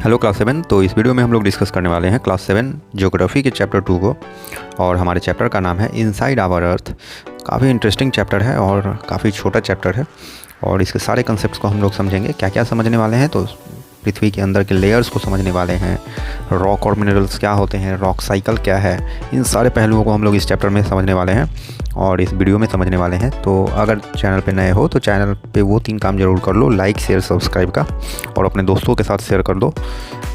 Hello class 7। तो इस video में हम लोग डिस्कस करने वाले हैं क्लास 7 ज्योग्राफी के चैप्टर 2 को। और हमारे चैप्टर का नाम है इनसाइड आवर अर्थ। काफ़ी इंटरेस्टिंग चैप्टर है और काफ़ी छोटा चैप्टर है और इसके सारे कंसेप्ट्स को हम लोग समझेंगे। क्या क्या समझने वाले हैं तो पृथ्वी के अंदर के लेयर्स को समझने वाले हैं, रॉक और मिनरल्स क्या होते हैं, रॉक साइकिल क्या है, इन सारे पहलुओं को हम लोग इस चैप्टर में समझने वाले हैं और इस वीडियो में समझने वाले हैं। तो अगर चैनल पे नए हो तो चैनल पे वो 3 काम जरूर कर लो, लाइक शेयर सब्सक्राइब का, और अपने दोस्तों के साथ शेयर कर दो।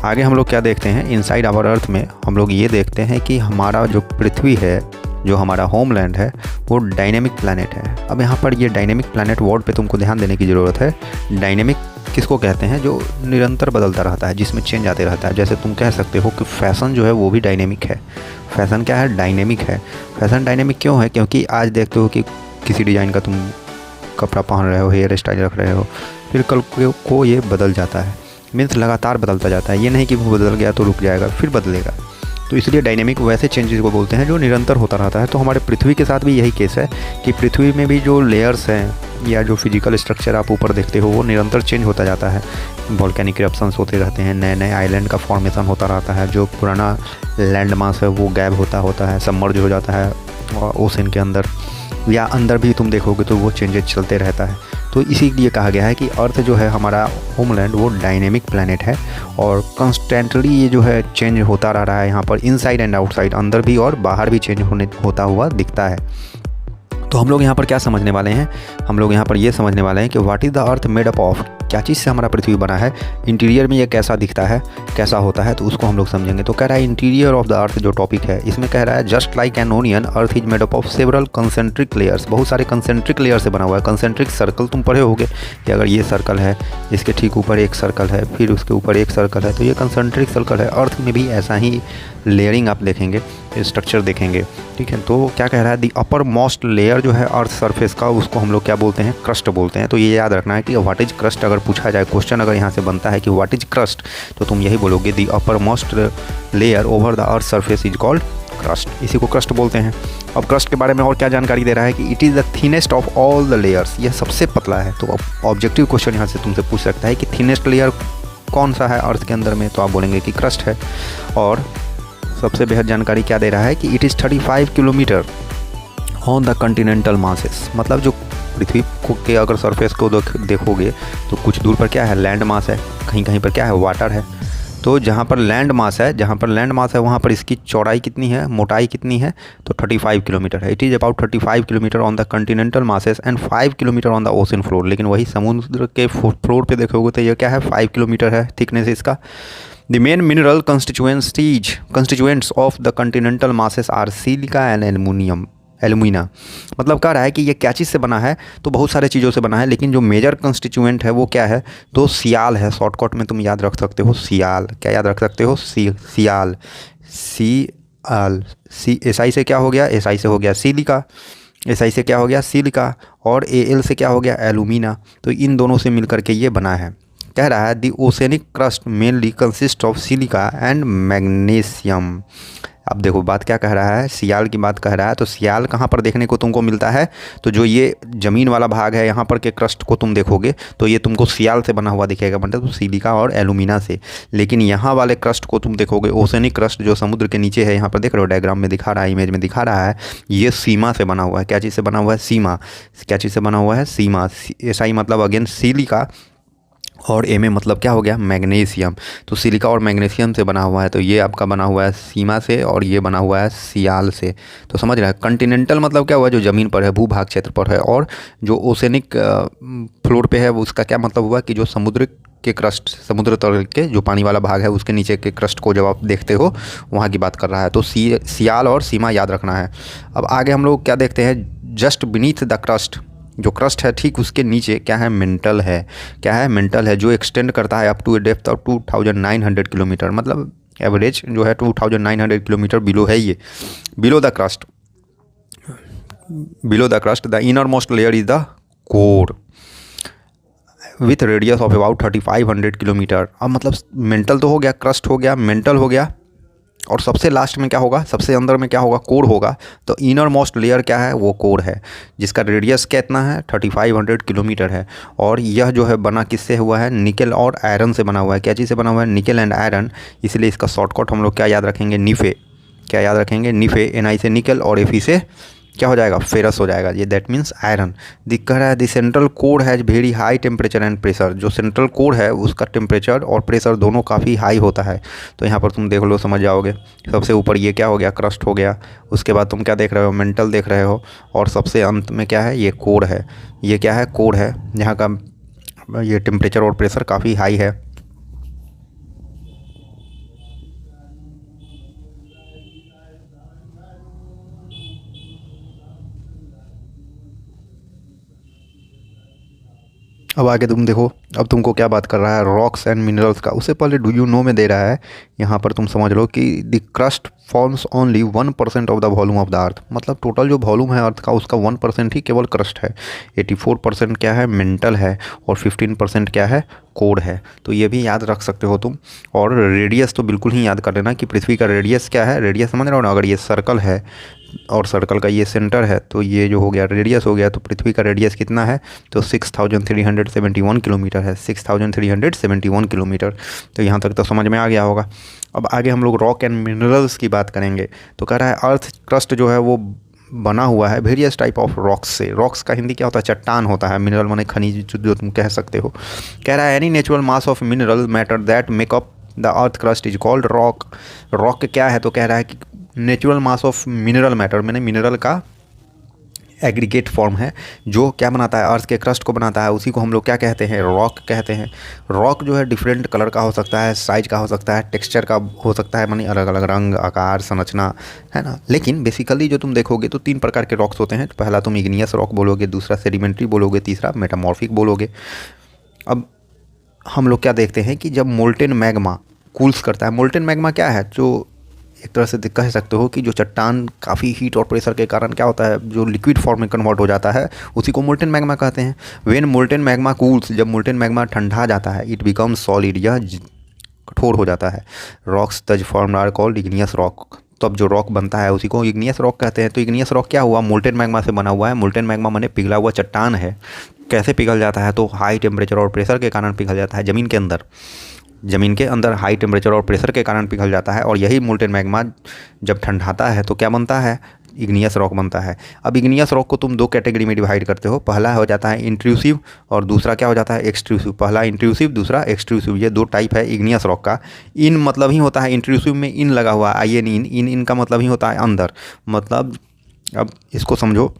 आगे हम लोग क्या देखते हैं इनसाइड आवर अर्थ में, हम लोग ये देखते हैं कि हमारा जो पृथ्वी है, जो हमारा होमलैंड है, वो डायनेमिक प्लैनेट है। अब यहाँ पर ये डायनेमिक प्लैनेट वर्ड पे तुमको ध्यान देने की ज़रूरत है। डायनेमिक किसको कहते हैं? जो निरंतर बदलता रहता है, जिसमें चेंज आते रहता है। जैसे तुम कह सकते हो कि फैशन जो है वो भी डायनेमिक है। फैशन क्या है? डायनेमिक है। फैशन डायनेमिक क्यों है? क्योंकि आज देखते हो कि किसी डिज़ाइन का तुम कपड़ा पहन रहे हो, हेयर स्टाइल रख रहे हो, फिर कल को ये बदल जाता है। मीन्स लगातार बदलता जाता है। ये नहीं कि वो बदल गया तो रुक जाएगा, फिर बदलेगा। तो इसलिए डायनेमिक वैसे चेंजेस को बोलते हैं जो निरंतर होता रहता है। तो हमारे पृथ्वी के साथ भी यही केस है कि पृथ्वी में भी जो लेयर्स हैं या जो फिजिकल स्ट्रक्चर आप ऊपर देखते हो वो निरंतर चेंज होता जाता है। वोल्केनिक इरप्शंस होते रहते हैं, नए नए आइलैंड का फॉर्मेशन होता रहता है, जो पुराना लैंड मास है वो गैप होता है, सबमर्ज हो जाता है ओशन के अंदर, या अंदर भी तुम देखोगे तो वो चेंजेस चलते रहता है। तो इसीलिए कहा गया है कि अर्थ जो है हमारा होमलैंड वो डायनेमिक प्लैनेट है और कंस्टेंटली ये जो है चेंज होता रह रहा है। यहाँ पर इनसाइड एंड आउटसाइड, अंदर भी और बाहर भी चेंज होता हुआ दिखता है। तो हम लोग यहाँ पर क्या समझने वाले हैं? हम लोग यहाँ पर ये समझने वाले हैं कि what is the earth made up of, क्या चीज़ से हमारा पृथ्वी बना है, इंटीरियर में ये कैसा दिखता है, कैसा होता है, तो उसको हम लोग समझेंगे। तो कह रहा है इंटीरियर ऑफ द अर्थ जो टॉपिक है इसमें कह रहा है just like an onion earth is made up of several concentric layers. बहुत सारे कंसेंट्रिक लेयर से बना हुआ है। कंसेंट्रिक सर्कल तुम पढ़े होगे कि अगर ये सर्कल है, इसके ठीक ऊपर एक सर्कल है, फिर उसके ऊपर एक सर्कल है, तो ये कंसेंट्रिक सर्कल है। अर्थ में भी ऐसा ही लेयरिंग आप देखेंगे, स्ट्रक्चर देखेंगे, ठीक है। तो क्या कह रहा है? दी अपर मोस्ट लेयर जो है अर्थ सरफेस का, उसको हम लोग क्या बोलते हैं? क्रस्ट बोलते हैं। तो ये याद रखना है कि व्हाट इज क्रस्ट अगर पूछा जाए, क्वेश्चन अगर यहाँ से बनता है कि व्हाट इज क्रस्ट, तो तुम यही बोलोगे the uppermost layer over the earth surface is called crust. इसी को क्रस्ट बोलते हैं। अब क्रस्ट के बारे में और क्या जानकारी दे रहा है कि it is the thinnest of all the layers, यह सबसे पतला है। तो ऑब्जेक्टिव क्वेश्चन यहाँ से तुमसे पूछ सकता है कि थिनेस्ट लेयर कौन सा है अर्थ के अंदर में, तो आप बोलेंगे कि क्रस्ट है। और सबसे बेहद जानकारी क्या दे रहा है कि it is 35 kilometre on the continental masses. मतलब जो पृथ्वी को के अगर सरफेस को देखोगे तो कुछ दूर पर क्या है? लैंड मास है, कहीं कहीं पर क्या है? वाटर है। तो जहाँ पर लैंड मास है वहाँ पर इसकी चौड़ाई कितनी है, मोटाई कितनी है? तो 35 किलोमीटर है। It is about 35 kilometre on the continental masses and 5 kilometre on the ocean floor. लेकिन वही समुद्र के फ्लोर पे देखोगे तो ये क्या है? 5 किलोमीटर है थिकनेस इसका। The main mineral constituents of the continental masses are silica and alumina. मतलब कह रहा है कि ये क्या चीज़ से बना है? तो बहुत सारे चीज़ों से बना है, लेकिन जो मेजर कंस्टिट्यूएंट है वो क्या है? तो सियाल है। शॉर्टकट में तुम याद रख सकते हो सियाल। क्या याद रख सकते हो? सियाल। एसआई से क्या हो गया? एसआई से हो गया सिलिका। एसआई से क्या हो गया? सिलिका। और एल से क्या हो गया? एलुमिना। तो इन दोनों से मिलकर के ये बना है। कह रहा है the oceanic crust mainly consist of silica and magnesium. अब देखो बात क्या कह रहा है, सियाल की बात कह रहा है। तो सियाल कहाँ पर देखने को तुमको मिलता है? तो जो ये ज़मीन वाला भाग है यहाँ पर के क्रस्ट को तुम देखोगे तो ये तुमको सियाल से बना हुआ दिखेगा, मतलब तो सिलिका और एलुमिना से। लेकिन यहाँ वाले क्रस्ट को तुम देखोगे, ओसेनिक क्रस्ट जो समुद्र के नीचे है, यहाँ पर देख रहे हो डायग्राम में दिखा रहा है, इमेज में दिखा रहा है, ये सीमा से बना हुआ है। क्या चीज़ से बना हुआ है? सीमा। क्या चीज़ से बना हुआ है? सीमा। एसआई मतलब अगेन सिलिका और एम मतलब क्या हो गया? मैग्नीशियम। तो सिलिका और मैग्नीशियम से बना हुआ है। तो ये आपका बना हुआ है सीमा से और ये बना हुआ है सियाल से। तो समझ रहा है? कॉन्टिनेंटल मतलब क्या हुआ? जो ज़मीन पर है, भूभाग क्षेत्र पर है। और जो ओसेनिक फ्लोर पे है उसका क्या मतलब हुआ कि जो समुद्र के क्रस्ट, समुद्र तल के जो पानी वाला भाग है उसके नीचे के क्रस्ट को जब आप देखते हो वहाँ की बात कर रहा है। तो सियाल और सीमा याद रखना है। अब आगे हम लोग क्या देखते हैं? जस्ट बीनीथ द क्रस्ट, जो क्रस्ट है ठीक उसके नीचे क्या है? मेंटल है। क्या है? मेंटल है, जो एक्सटेंड करता है up to a depth of 2900 kilometre. मतलब एवरेज जो है 2900 किलोमीटर बिलो है ये, below the crust. The innermost layer is the core with radius of about 3500 kilometre. अब मतलब मेंटल तो हो गया, क्रस्ट हो गया, मेंटल हो गया और सबसे लास्ट में क्या होगा, सबसे अंदर में क्या होगा, कोर होगा। तो इनर मोस्ट लेयर क्या है, वो कोर है, जिसका रेडियस कितना है, 3500 किलोमीटर है। और यह जो है बना किससे हुआ है, निकेल और आयरन से बना हुआ है। क्या चीज़ से बना हुआ है, निकेल एंड आयरन। इसलिए इसका शॉर्टकट हम लोग क्या याद रखेंगे, निफे। क्या याद रखेंगे, निफे। Ni से निकेल और Fe से क्या हो जाएगा, फेरस हो जाएगा। ये दैट मीन्स आयरन। दिख रहा है the central core has very high temperature and pressure. जो सेंट्रल कोर है उसका टेम्परेचर और प्रेशर दोनों काफ़ी हाई होता है। तो यहाँ पर तुम देख लो, समझ जाओगे। सबसे ऊपर ये क्या हो गया, क्रस्ट हो गया। उसके बाद तुम क्या देख रहे हो, मेंटल देख रहे हो। और सबसे अंत में क्या है, ये कोर है। ये क्या है, कोर है, जहाँ का ये टेम्परेचर और प्रेशर काफ़ी हाई है। अब आगे तुम देखो, अब तुमको क्या बात कर रहा है, रॉक्स एंड मिनरल्स का। उससे पहले डू यू नो में दे रहा है। यहाँ पर तुम समझ लो कि the crust forms only 1% of the volume of the earth. मतलब टोटल जो वॉल्यूम है अर्थ का, उसका 1% ही केवल क्रस्ट है। 84% क्या है, मेंटल है। और 15% क्या है, कोर है। तो ये भी याद रख सकते हो तुम। और रेडियस तो बिल्कुल ही याद कर लेना कि पृथ्वी का रेडियस क्या है। रेडियस समझ रहे हो ना, अगर ये सर्कल है और सर्कल का ये सेंटर है, तो ये जो हो गया रेडियस हो गया। तो पृथ्वी का रेडियस कितना है, तो 6371 किलोमीटर है। 6371 किलोमीटर। तो यहाँ तक तो समझ में आ गया होगा। अब आगे हम लोग रॉक एंड मिनरल्स की बात करेंगे। तो कह रहा है अर्थ क्रस्ट जो है वो बना हुआ है वेरियस टाइप ऑफ रॉक्स से। रॉक्स का हिंदी क्या होता है, चट्टान होता है। मिनरल माने खनिज, जो तुम कह सकते हो। कह रहा है any natural mass of mineral matter that make up the earth crust is called rock. Rock क्या है, तो कह रहा है कि natural mass of mineral matter, मैंने मिनरल का एग्रीगेट फॉर्म है, जो क्या बनाता है, अर्थ के क्रस्ट को बनाता है। उसी को हम लोग क्या कहते हैं, रॉक कहते हैं। रॉक जो है डिफरेंट कलर का हो सकता है, साइज का हो सकता है, टेक्सचर का हो सकता है, मानी अलग अलग रंग, आकार, संरचना, है ना। लेकिन बेसिकली जो तुम देखोगे तो 3 प्रकार के रॉक्स होते हैं। तो पहला तुम इग्नियस रॉक बोलोगे, दूसरा सेडिमेंट्री बोलोगे, तीसरा मेटामॉर्फिक बोलोगे। अब हम लोग क्या देखते हैं कि जब मोल्टेन मैग्मा कूल्स करता है, मोल्टेन मैग्मा क्या है, जो एक तरह से कह सकते हो कि जो चट्टान काफ़ी हीट और प्रेशर के कारण क्या होता है, जो लिक्विड फॉर्म में कन्वर्ट हो जाता है, उसी को मोल्टेन मैग्मा कहते हैं। व्हेन मोल्टेन मैग्मा कूल्स, जब मोल्टेन मैग्मा ठंडा जाता है, इट बिकम्स सॉलिड, यह कठोर हो जाता है। Rocks thus form are called igneous rock. तब जो रॉक बनता है उसी को इग्नियस रॉक कहते हैं। तो इग्नियस रॉक क्या हुआ, मोल्टेन मैग्मा से बना हुआ है। मोल्टेन मैग्मा माने पिघला हुआ चट्टान है। कैसे पिघल जाता है, तो हाई टेम्परेचर और प्रेशर के कारण पिघल जाता है। ज़मीन के अंदर हाई टेम्परेचर और प्रेशर के कारण पिघल जाता है। और यही मोल्टेन मैग्मा जब ठंडाता है तो क्या बनता है, इग्नियस रॉक बनता है। अब इग्नियस रॉक को तुम 2 कैटेगरी में डिवाइड करते हो। पहला हो जाता है इंट्रूसिव और दूसरा क्या हो जाता है, एक्सट्रूसिव। पहला इंट्रूसिव, दूसरा एक्सट्रूसिव। ये 2 टाइप है इग्नियस रॉक का। इन मतलब ही होता है, इंट्रूसिव में इन लगा हुआ है, इन का मतलब ही होता है अंदर। मतलब अब इसको समझो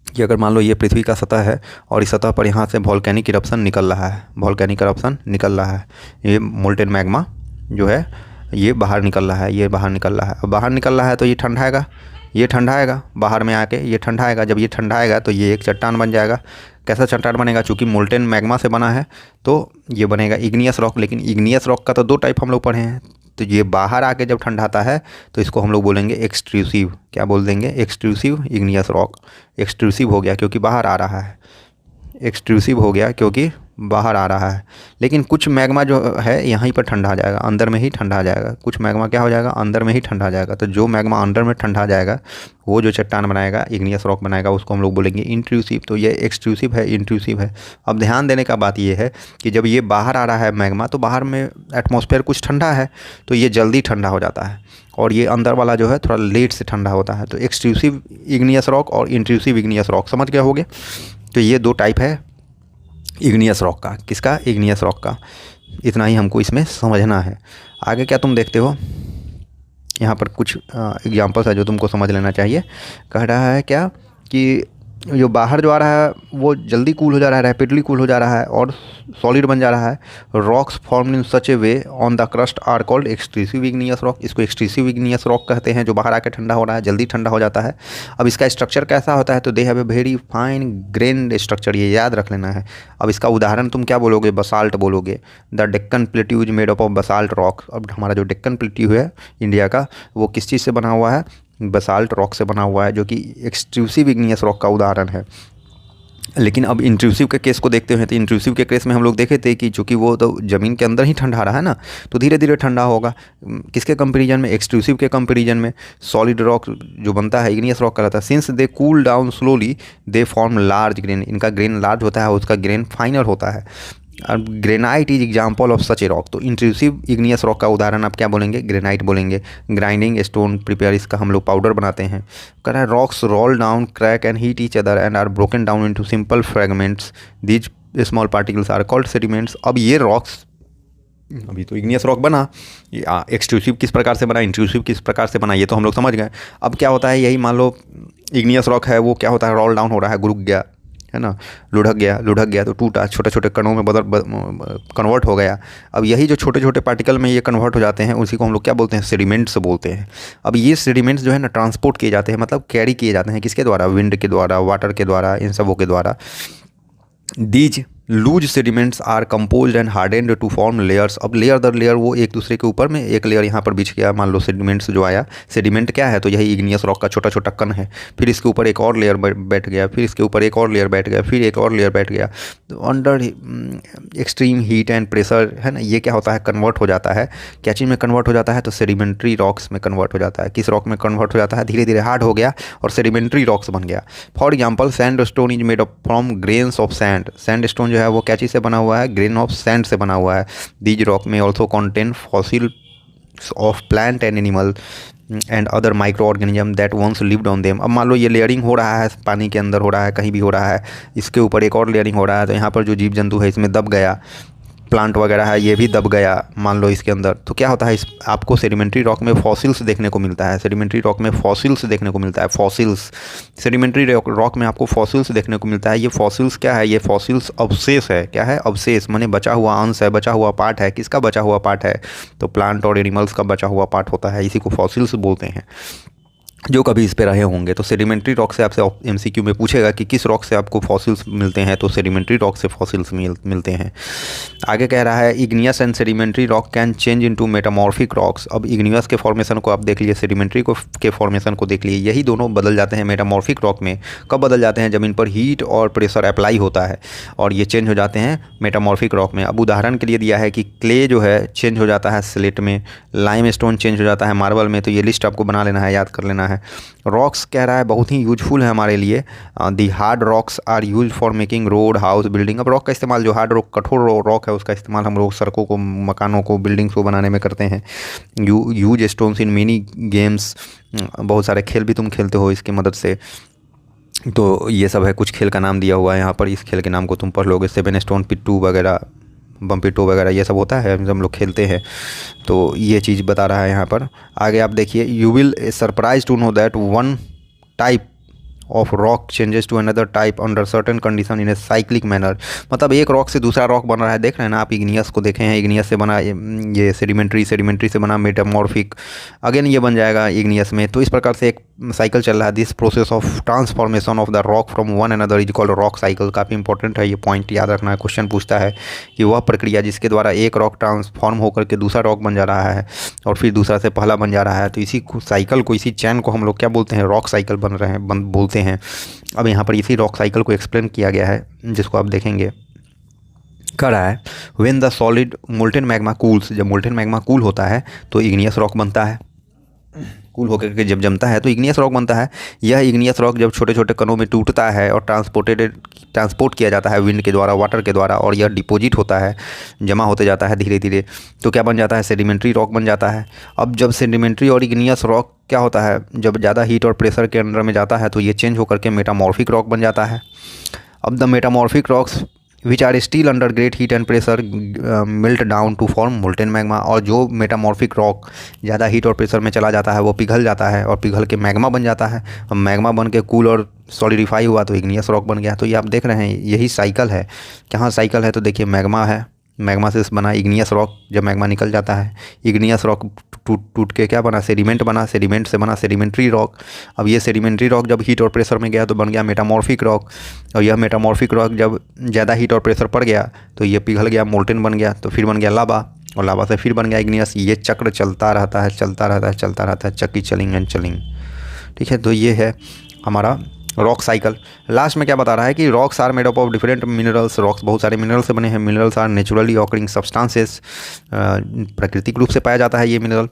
कि अगर मान लो ये पृथ्वी का सतह है और इस सतह पर यहाँ से वॉल्केनिक इरप्शन निकल रहा है, वॉल्केनिक इरप्शन निकल रहा है। ये मोल्टेन मैग्मा जो है ये बाहर निकल रहा है, ये बाहर निकल रहा है। अब बाहर निकल रहा है तो ये ठंडाएगा, ये ठंडाएगा, बाहर में आके ये ठंडाएगा। जब ये ठंडाएगा तो ये एक चट्टान बन जाएगा। कैसा चट्टान बनेगा, चूँकि मोल्टेन मैग्मा से बना है तो ये बनेगा इग्नियस रॉक। लेकिन इग्नियस रॉक का तो 2 टाइप हम लोग पढ़े हैं। तो ये बाहर आके जब ठंडाता है तो इसको हम लोग बोलेंगे एक्सट्रूसिव। क्या बोल देंगे, एक्सट्रूसिव इग्नियस रॉक। एक्सट्रूसिव हो गया क्योंकि बाहर आ रहा है, एक्सट्रूसिव हो गया क्योंकि बाहर आ रहा है। लेकिन कुछ मैग्मा जो है यहीं पर ठंडा आ जाएगा, अंदर में ही ठंडा आ जाएगा। कुछ मैग्मा क्या हो जाएगा, अंदर में ही ठंडा आ जाएगा। तो जो मैग्मा अंदर में ठंडा आ जाएगा वो जो चट्टान बनाएगा, इग्नियस रॉक बनाएगा, उसको हम लोग बोलेंगे इंट्रूसिव। तो ये एक्सट्रूसिव है, इंट्रूसिव है। अब ध्यान देने का बात ये है कि जब ये बाहर आ रहा है मैग्मा, तो बाहर में एटमॉस्फेयर कुछ ठंडा है तो ये जल्दी ठंडा हो जाता है। और ये अंदर वाला जो है थोड़ा लेट से ठंडा होता है। तो एक्सट्रूसिव इग्नियस रॉक और इंट्रूसिव इग्नियस रॉक, समझ गए होगे। तो ये 2 टाइप है इग्नियस रॉक का। किसका, इग्नियस रॉक का। इतना ही हमको इसमें समझना है। आगे क्या तुम देखते हो, यहाँ पर कुछ एग्जांपल्स है जो तुमको समझ लेना चाहिए। कह रहा है क्या कि जो बाहर जो आ रहा है वो जल्दी कूल हो जा रहा है, रैपिडली कूल हो जा रहा है और सॉलिड बन जा रहा है। Rocks formed in such a way on the crust are called extrusive igneous rock. इसको एक्सट्रूसिव इग्नियस रॉक कहते हैं, जो बाहर आके ठंडा हो रहा है, जल्दी ठंडा हो जाता है। अब इसका स्ट्रक्चर कैसा होता है, तो they have a very fine grand structure, ये याद रख लेना है। अब इसका उदाहरण तुम क्या बोलोगे, बसाल्ट बोलोगे। The Deccan plateau is made up of basalt rock. अब हमारा जो डेक्कन प्लेट्यू है इंडिया का, वो किस चीज़ से बना हुआ है, बसाल्ट रॉक से बना हुआ है, जो कि एक्सट्रूसिव इग्नियस रॉक का उदाहरण है। लेकिन अब इंट्रूसिव के केस को देखते हैं तो इंट्रूसिव के केस में हम लोग देखे थे कि चूंकि वो तो ज़मीन के अंदर ही ठंडा रहा है ना, तो धीरे धीरे ठंडा होगा। किसके कंपेरिजन में? एक्सट्रूसिव के कंपेरिजन में। सॉलिड रॉक जो बनता है इग्नियस रॉक कहलाता है। Since they cool down slowly they form large grain, इनका ग्रेन लार्ज होता है, उसका ग्रेन फाइनर होता है। और granite is example of such a rock. तो इंट्रूसिव इग्नियस रॉक का उदाहरण आप क्या बोलेंगे? ग्रेनाइट बोलेंगे। ग्राइंडिंग स्टोन प्रिपेयर, इसका हम लोग पाउडर बनाते हैं। कह रहा है rocks roll down crack and hit each other and are broken down into simple fragments, these small particles are called sediments. अब ये रॉक्स, अभी तो इग्नियस रॉक बना, एक्सट्रूसिव किस प्रकार से बना, इंट्रूसिव किस प्रकार से बना, ये तो हम लोग समझ गए। अब क्या होता है, यही मान लो इग्नियस रॉक है, वो क्या होता है, रोल डाउन हो रहा है, रुक गया है ना, लुढ़क गया तो टूटा, छोटे छोटे कणों में कन्वर्ट हो गया। अब यही जो छोटे छोटे पार्टिकल में ये कन्वर्ट हो जाते हैं, उसी को हम लोग क्या बोलते हैं? सेडिमेंट्स बोलते हैं। अब ये सेडिमेंट्स जो है ना ट्रांसपोर्ट किए जाते हैं, मतलब कैरी किए जाते हैं, किसके द्वारा? विंड के द्वारा, वाटर के द्वारा, इन सबों के द्वारा। These loose sediments are composed and hardened to form layers. अब लेयर दर लेयर वो एक दूसरे के ऊपर में एक लेयर यहाँ पर बिछ गया, मान लो सेडिमेंट्स जो आया। सेडिमेंट क्या है? तो यही इग्नियस रॉक का छोटा छोटा कण है। फिर इसके ऊपर एक और लेयर बैठ गया, फिर इसके ऊपर एक और लेयर बैठ गया, फिर एक और लेयर बैठ गया। तो under extreme heat and pressure है ना, ये क्या होता है? कन्वर्ट हो जाता है। क्या चीज़ में कन्वर्ट हो जाता है? तो सेडिमेंट्री रॉक्स में कन्वर्ट हो जाता है। किस रॉक में कन्वर्ट हो जाता है? धीरे धीरे हार्ड हो गया और सेडिमेंट्री रॉक्स बन गया। For example sand stone is made up from grains of sand. Sand stone जो है वो क्या चीज़ से बना हुआ है? ग्रेन ऑफ सैंड से बना हुआ है। These rock may also contain fossil of plant and animal and other micro organism that once lived on them. अब मान लो ये लेयरिंग हो रहा है, पानी के अंदर हो रहा है, कहीं भी हो रहा है, इसके ऊपर एक और लेयरिंग हो रहा है, तो यहाँ पर जो जीव जंतु है इसमें दब गया, प्लांट वगैरह है ये भी दब गया मान लो इसके अंदर, तो क्या होता है? इस आपको सेडिमेंट्री रॉक में फॉसिल्स देखने को मिलता है। सेडिमेंट्री रॉक में फॉसिल्स देखने को मिलता है। फॉसिल्स, सेडिमेंट्री रॉक में आपको फॉसिल्स देखने को मिलता है। ये फॉसिल्स क्या है? ये फॉसिल्स अवशेष है। क्या है? अवशेष, माने बचा हुआ अंश है, बचा हुआ पार्ट है। किसका बचा हुआ पार्ट है? तो प्लांट और एनिमल्स का बचा हुआ पार्ट होता है, इसी को फॉसिल्स बोलते हैं, जो कभी इस पे रहे होंगे। तो सेडिमेंट्री रॉक से आपसे एमसीक्यू में पूछेगा कि किस रॉक से आपको फॉसिल्स मिलते हैं, तो सेडिमेंट्री रॉक से फॉसिल्स मिलते हैं। आगे कह रहा है igneous and sedimentary rock can change into metamorphic rocks. अब इग्नियस के फॉर्मेशन को आप देख लीजिए, सेडिमेंट्री के फॉर्मेशन को देख लीजिए, यही दोनों बदल जाते हैं मेटामॉर्फिक रॉक में। कब बदल जाते हैं? जब इन पर हीट और प्रेशर अप्लाई होता है और ये चेंज हो जाते हैं मेटामॉर्फिक रॉक में। अब उदाहरण के लिए दिया है कि क्ले जो है चेंज हो जाता है स्लेट में, लाइम स्टोन चेंज हो जाता है मार्बल में। तो ये लिस्ट आपको बना लेना है, याद कर लेना है। रॉक्स कह रहा है बहुत ही यूजफुल है हमारे लिए। The hard rocks are use for making road, house, building. अब रॉक का इस्तेमाल, जो हार्ड रॉक, कठोर रॉक है, उसका इस्तेमाल हम लोग सड़कों को, मकानों को, बिल्डिंग्स को बनाने में करते हैं। Use stones in many games, बहुत सारे खेल भी तुम खेलते हो इसकी मदद से। तो ये सब है, कुछ खेल का नाम दिया हुआ है यहाँ पर, इस खेल के नाम को तुम पढ़ लोगे। 7 स्टोन पिट्टू वगैरह, बम्पिटो वगैरह, ये सब होता है, हम लोग खेलते हैं। तो ये चीज़ बता रहा है यहाँ पर। आगे आप देखिए, you will surprise to know that one type of rock changes to another type under certain condition in a cyclic manner. मतलब एक रॉक से दूसरा रॉक बन रहा है, देख रहे हैं ना आप। इग्नियस को देखें हैं, इग्नियस से बना ये सेडिमेंट्री, सेडिमेंट्री से बना मेटामॉर्फिक, अगेन ये बन जाएगा इग्नियस में। तो इस प्रकार से एक साइकिल चल रहा है। This process of transformation of the rock from one another is called rock cycle. काफ़ी इंपॉर्टेंट है ये पॉइंट, याद रखना है। क्वेश्चन पूछता है कि वह प्रक्रिया जिसके द्वारा एक रॉक ट्रांसफॉर्म होकर के दूसरा रॉक बन जा रहा है और फिर दूसरा से पहला बन जा रहा है, तो इसी साइकिल को, इसी चैन को हम लोग क्या बोलते हैं? रॉक साइकिल बन रहे हैं, बोलते हैं। अब यहाँ पर इसी रॉक साइकिल को एक्सप्लेन किया गया है, जिसको आप देखेंगे। कह रहा है when the solid molten magma cools, जब मोल्टेन मैग्मा कूल होता है तो इग्नियस रॉक बनता है। कूल होकर के जब जमता है तो इग्नियस रॉक बनता है। यह इग्नियस रॉक जब छोटे छोटे कणों में टूटता है और ट्रांसपोर्ट किया जाता है विंड के द्वारा, वाटर के द्वारा, और यह डिपॉजिट होता है, जमा होते जाता है धीरे धीरे, तो क्या बन जाता है? सेडिमेंट्री रॉक बन जाता है। अब जब सेडिमेंट्री और इग्नियस रॉक क्या होता है, जब ज़्यादा हीट और प्रेशर के अंडर में जाता है तो ये चेंज होकर के मेटामॉर्फिक रॉक बन जाता है। अब the metamorphic rocks which are still under great heat and pressure melt down to form molten magma. और जो मेटामॉर्फिक रॉक ज़्यादा हीट और प्रेशर में चला जाता है वो पिघल जाता है और पिघल के मैग्मा बन जाता है। अब मैग्मा बन के कूल और सॉलिडिफाई हुआ तो इग्नियस रॉक बन गया। तो ये आप देख रहे हैं, यही साइकिल है। कहाँ साइकिल है? तो देखिए, मैग्मा है, मैग्मा से बना इग्नियस रॉक। जब मैग्मा निकल जाता है, इग्नियस रॉक टूट के क्या बना? सेडिमेंट बना, सेडिमेंट से बना सेडिमेंट्री रॉक। अब ये सेडिमेंट्री रॉक जब हीट और प्रेशर में गया तो बन गया मेटामॉर्फिक रॉक। और यह मेटामॉर्फिक रॉक जब ज़्यादा हीट और प्रेशर पड़ गया तो ये पिघल गया, मोल्टेन बन गया, तो फिर बन गया लावा, और लावा से फिर बन गया इग्नियस। ये चक्र चलता रहता है, चलता रहता है, चलता रहता है, चक्की चलिंग एंड चलिंग। ठीक है, तो ये है हमारा रॉक साइकिल। लास्ट में क्या बता रहा है कि rocks are made up of different minerals, rocks बहुत सारे मिनरल से बने हैं। Minerals are naturally occurring substances, प्राकृतिक रूप से पाया जाता है ये मिनरल,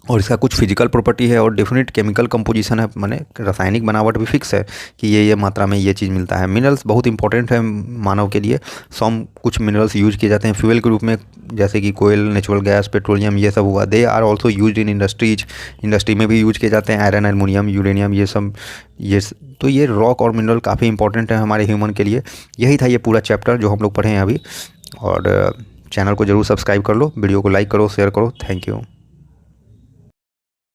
और इसका कुछ फिजिकल प्रॉपर्टी है और डेफिनेट केमिकल कंपोजिशन है, माने रासायनिक बनावट भी फिक्स है कि ये मात्रा में ये चीज़ मिलता है। मिनरल्स बहुत इंपॉर्टेंट है मानव के लिए। सम कुछ मिनरल्स यूज किए जाते हैं फ्यूल के रूप में, जैसे कि कोयल, नेचुरल गैस, पेट्रोलियम, ये सब हुआ। They are also use in industries, industry में भी यूज किए जाते हैं। आयरन, एलुमिनियम, यूरेनियम, ये सब तो ये रॉक और मिनरल काफ़ी इंपॉर्टेंट है हमारे ह्यूमन के लिए। यही था ये पूरा चैप्टर जो हम लोग पढ़े हैं अभी। और चैनल को ज़रूर सब्सक्राइब कर लो, वीडियो को लाइक करो, शेयर करो। Thank you.